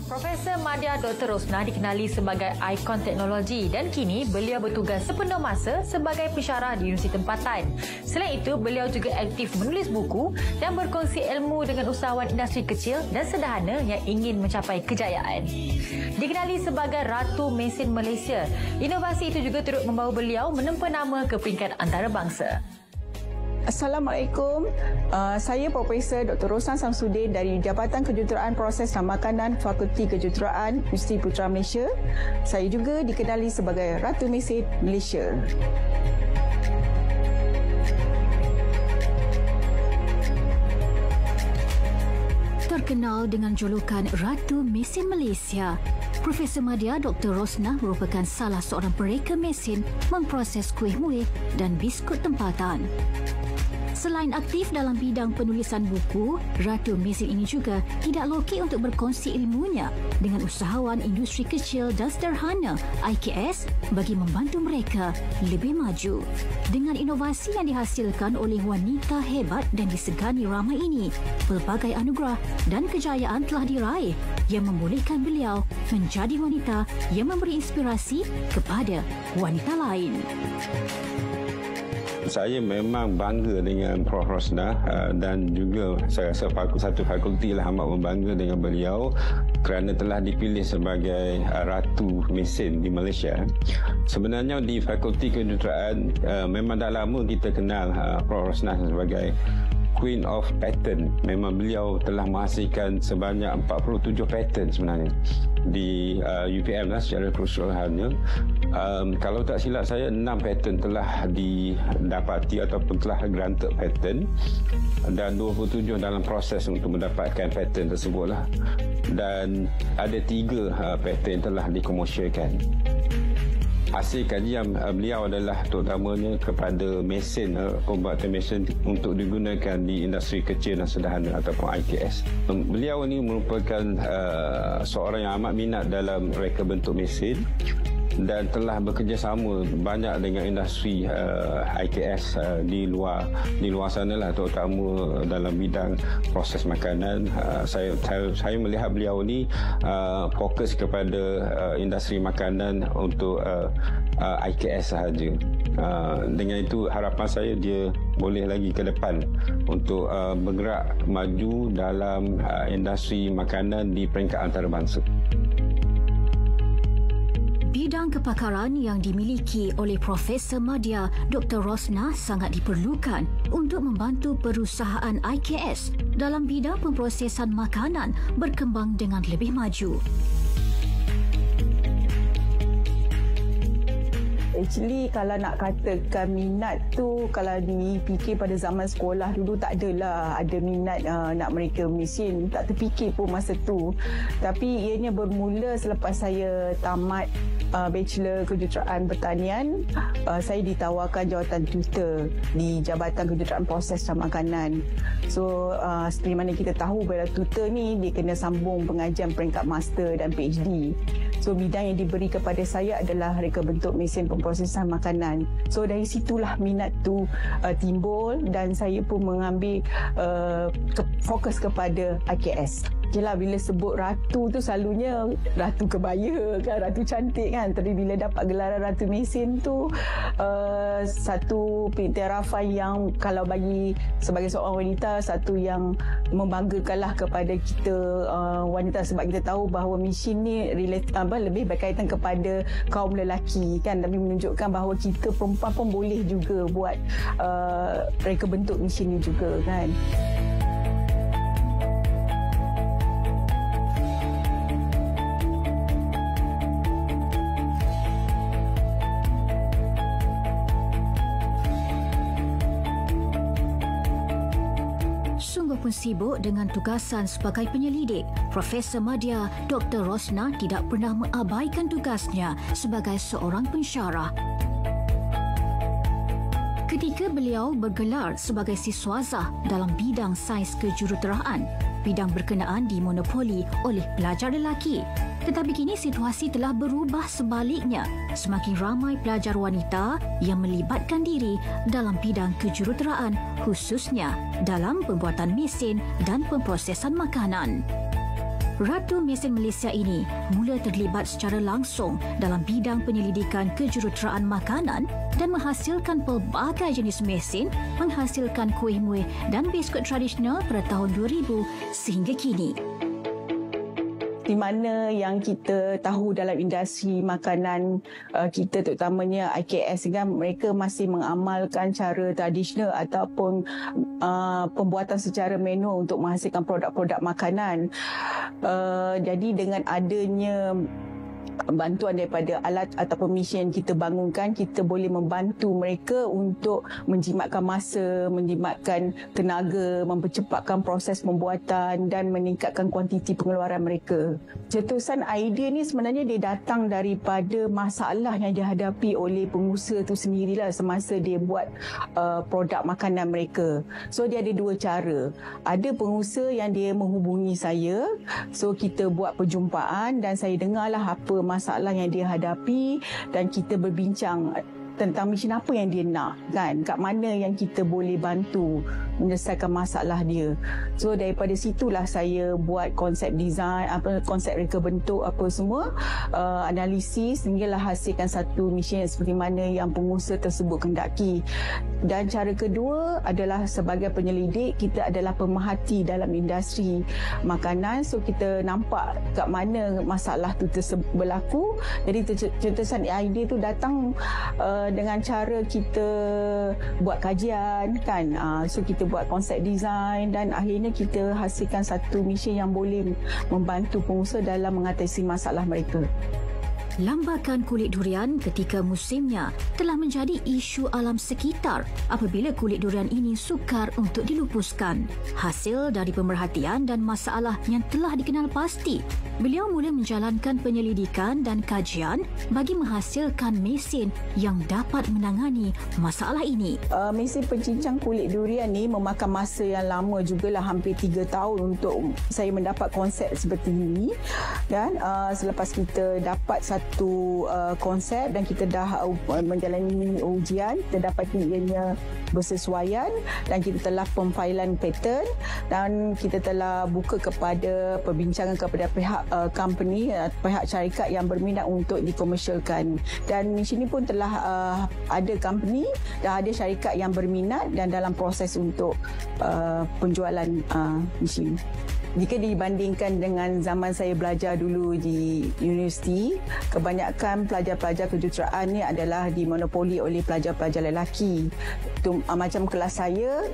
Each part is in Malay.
Profesor Madya Dr. Rosnah dikenali sebagai ikon teknologi dan kini beliau bertugas sepenuh masa sebagai pensyarah di Universiti Tempatan. Selain itu, beliau juga aktif menulis buku dan berkongsi ilmu dengan usahawan industri kecil dan sederhana yang ingin mencapai kejayaan. Dikenali sebagai Ratu Mesin Malaysia, inovasi itu juga turut membawa beliau menempa nama ke peringkat antarabangsa. Assalamualaikum. Saya Profesor Dr. Rosnah Samsudin dari Jabatan Kejuruteraan Proses dan Makanan Fakulti Kejuruteraan Universiti Putra Malaysia. Saya juga dikenali sebagai Ratu Mesin Malaysia. Terkenal dengan julukan Ratu Mesin Malaysia, Profesor Madya Dr. Rosnah merupakan salah seorang pereka mesin memproses kuih muih dan biskut tempatan. Selain aktif dalam bidang penulisan buku, Ratu Mesin ini juga tidak loki untuk berkongsi ilmunya dengan usahawan industri kecil dan sederhana IKS bagi membantu mereka lebih maju. Dengan inovasi yang dihasilkan oleh wanita hebat dan disegani ramai ini, pelbagai anugerah dan kejayaan telah diraih yang membolehkan beliau menjadi wanita yang memberi inspirasi kepada wanita lain. Saya memang bangga dengan Prof. Rosnah dan juga saya rasa satu fakulti lah amat membangga dengan beliau kerana telah dipilih sebagai Ratu Mesin di Malaysia. Sebenarnya di Fakulti Kejuruteraan memang dah lama kita kenal Prof. Rosnah sebagai Queen of Patent. Memang beliau telah menghasilkan sebanyak 47 patent sebenarnya di UPM lah secara keseluruhannya. Kalau tak silap saya 6 patent telah didapati ataupun telah granted patent dan 27 dalam proses untuk mendapatkan patent tersebut lah. Dan ada 3 patent telah dikomersialkan. Hasil kajian beliau adalah terutamanya kepada mesin, pembuatan mesin untuk digunakan di industri kecil dan sederhana ataupun IKS. Beliau ini merupakan seorang yang amat minat dalam reka bentuk mesin dan telah bekerjasama banyak dengan industri IKS di luar sana lah, terutama dalam bidang proses makanan. Saya melihat beliau ni fokus kepada industri makanan untuk IKS sahaja. Dengan itu harapan saya dia boleh lagi ke depan untuk bergerak maju dalam industri makanan di peringkat antarabangsa. Bidang kepakaran yang dimiliki oleh Profesor Madya Dr. Rosnah sangat diperlukan untuk membantu perusahaan IKS dalam bidang pemprosesan makanan berkembang dengan lebih maju. Actually, kalau nak katakan minat tu, kalau dipikir pada zaman sekolah dulu tak adalah ada minat nak mereka mesin. Tak terfikir pun masa tu. Tapi ianya bermula selepas saya tamat Bachelor Kejuruteraan Pertanian. Saya ditawarkan jawatan tutor di Jabatan Kejuruteraan Proses dan Makanan. So, seperti mana kita tahu bahawa tutor ni dia kena sambung pengajian peringkat master dan PhD. So, bidang yang diberi kepada saya adalah reka bentuk mesin pemprosesan makanan. So, dari situlah minat tu timbul dan saya pun mengambil fokus kepada IKS. Yelah, bila sebut ratu tu selalunya ratu kebaya kan, ratu cantik kan. Tapi bila dapat gelaran Ratu Mesin tu satu pengiktirafan yang kalau bagi sebagai seorang wanita, satu yang membanggakan lah kepada kita wanita, sebab kita tahu bahawa mesin ni lebih berkaitan kepada kaum lelaki kan, tapi menunjukkan bahawa kita perempuan pun boleh juga buat reka bentuk mesin ni juga kan. Pun sibuk dengan tugasan sebagai penyelidik, Profesor Madya Dr. Rosnah tidak pernah mengabaikan tugasnya sebagai seorang pensyarah. Ketika beliau bergelar sebagai siswazah dalam bidang sains kejuruteraan, bidang berkenaan dimonopoli oleh pelajar lelaki. Tetapi kini situasi telah berubah sebaliknya. Semakin ramai pelajar wanita yang melibatkan diri dalam bidang kejuruteraan, khususnya dalam pembuatan mesin dan pemprosesan makanan. Ratu Mesin Malaysia ini mula terlibat secara langsung dalam bidang penyelidikan kejuruteraan makanan dan menghasilkan pelbagai jenis mesin menghasilkan kuih muih dan biskut tradisional pada tahun 2000 sehingga kini. Di mana yang kita tahu dalam industri makanan kita terutamanya IKS kan, mereka masih mengamalkan cara tradisional ataupun pembuatan secara manual untuk menghasilkan produk-produk makanan. Jadi dengan adanya bantuan daripada alat ataupun mesin kita bangunkan, kita boleh membantu mereka untuk menjimatkan masa, menjimatkan tenaga, mempercepatkan proses pembuatan dan meningkatkan kuantiti pengeluaran mereka. Cetusan idea ni sebenarnya dia datang daripada masalah yang dihadapi oleh pengusaha tu sendirilah semasa dia buat produk makanan mereka. So dia ada dua cara. Ada pengusaha yang dia menghubungi saya, so kita buat perjumpaan dan saya dengarlah apa masalah yang dia hadapi dan kita berbincang tentang mesin apa yang dia nak, kan, kat mana yang kita boleh bantu menyelesaikan masalah dia. So daripada situlah saya buat konsep design, konsep reka bentuk apa semua, analisis sehinggalah hasilkan satu mesin seperti mana yang pengusaha tersebut kendaki. Dan cara kedua adalah sebagai penyelidik, kita adalah pemerhati dalam industri makanan, so kita nampak kat mana masalah tu berlaku. Jadi cetusan idea tu datang dengan cara kita buat kajian, kan, so kita buat konsep design dan akhirnya kita hasilkan satu mesin yang boleh membantu pengusaha dalam mengatasi masalah mereka. Lambakan kulit durian ketika musimnya telah menjadi isu alam sekitar apabila kulit durian ini sukar untuk dilupuskan. Hasil dari pemerhatian dan masalah yang telah dikenal pasti, beliau mula menjalankan penyelidikan dan kajian bagi menghasilkan mesin yang dapat menangani masalah ini. Mesin pencincang kulit durian ni memakan masa yang lama jugalah, hampir 3 tahun untuk saya mendapat konsep seperti ini. Dan selepas kita dapat satu konsep dan kita dah menjalani ujian, kita dapat ianya bersesuaian dan kita telah pemfailan paten dan kita telah buka kepada perbincangan kepada pihak company, pihak syarikat yang berminat untuk dikomersialkan. Dan mesin ini pun telah ada company, dah ada syarikat yang berminat dan dalam proses untuk penjualan mesin. Jika dibandingkan dengan zaman saya belajar dulu di universiti, kebanyakan pelajar-pelajar kejuruteraan ni adalah dimonopoli oleh pelajar-pelajar lelaki. Macam kelas saya,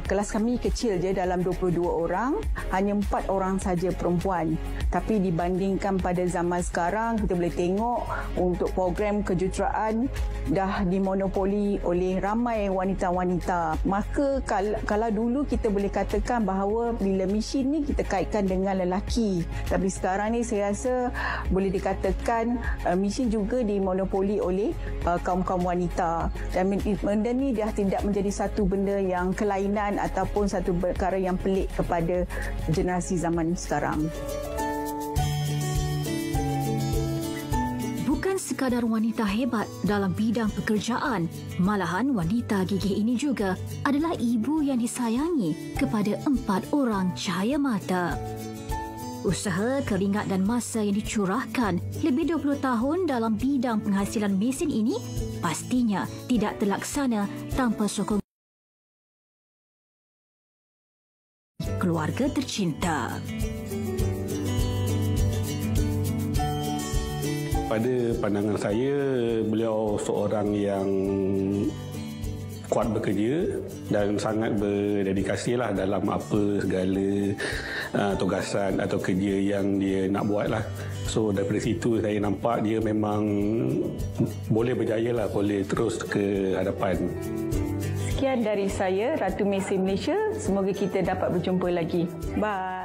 kelas kami kecil je, dalam 22 orang, hanya 4 orang saja perempuan. Tapi dibandingkan pada zaman sekarang, kita boleh tengok untuk program kejuruteraan dah dimonopoli oleh ramai wanita-wanita. Maka kalau dulu kita boleh katakan bahawa bila mesin ni kita kaitkan dengan lelaki, tapi sekarang ni saya rasa boleh dikatakan mesin juga dimonopoli oleh kaum-kaum wanita. Dan benda ni dah tidak menjadi satu benda yang kelainan ataupun satu perkara yang pelik kepada generasi zaman sekarang. Sekadar wanita hebat dalam bidang pekerjaan, malahan wanita gigih ini juga adalah ibu yang disayangi kepada 4 orang cahaya mata. Usaha, keringat dan masa yang dicurahkan lebih 20 tahun dalam bidang penghasilan mesin ini pastinya tidak terlaksana tanpa sokongan keluarga tercinta. Pada pandangan saya, beliau seorang yang kuat bekerja dan sangat berdedikasi lah dalam apa segala tugasan atau kerja yang dia nak buat lah. So daripada situ saya nampak dia memang boleh berjaya lah, boleh terus ke hadapan. Sekian dari saya, Ratu Mesin Malaysia. Semoga kita dapat berjumpa lagi. Bye.